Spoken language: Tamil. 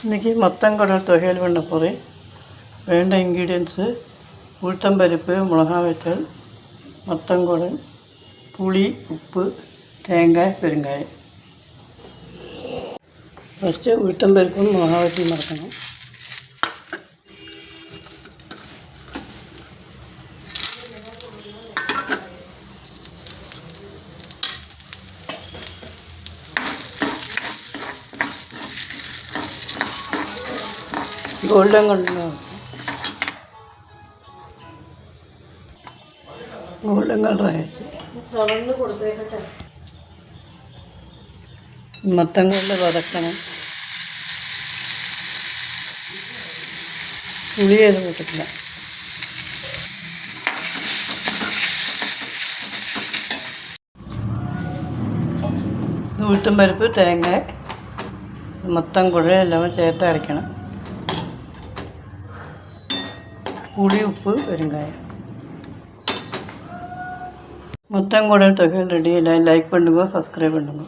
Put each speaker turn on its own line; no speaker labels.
இன்றைக்கி மத்தங்கடல் துவையல் பண்ண போகிறேன். வேண்ட இன்க்ரீடியன்ஸு உளுத்தம்பருப்பு, மிளகா வத்தல், மத்தங்குடல், புளி, உப்பு, தேங்காய், பெருங்காயம். ஃபஸ்ட்டு உளுத்தம்பருப்பும் மிளகா வத்தல் மறக்கணும். கோல்டன் கலர் ஆயிடுச்சு. மத்தங்கொள்ள வதக்கணும். புளியை இதை போட்டுக்கலாம். உளுத்தம்பருப்பு, தேங்காய், மத்தங்குழல் எல்லாமே சேர்த்து அரைக்கணும். புளி, உப்பு, பெருங்காயம். மத்தங்குடல் துவையல் ரெடி. லைக் பண்ணுங்க, சப்ஸ்கிரைப் பண்ணுங்க.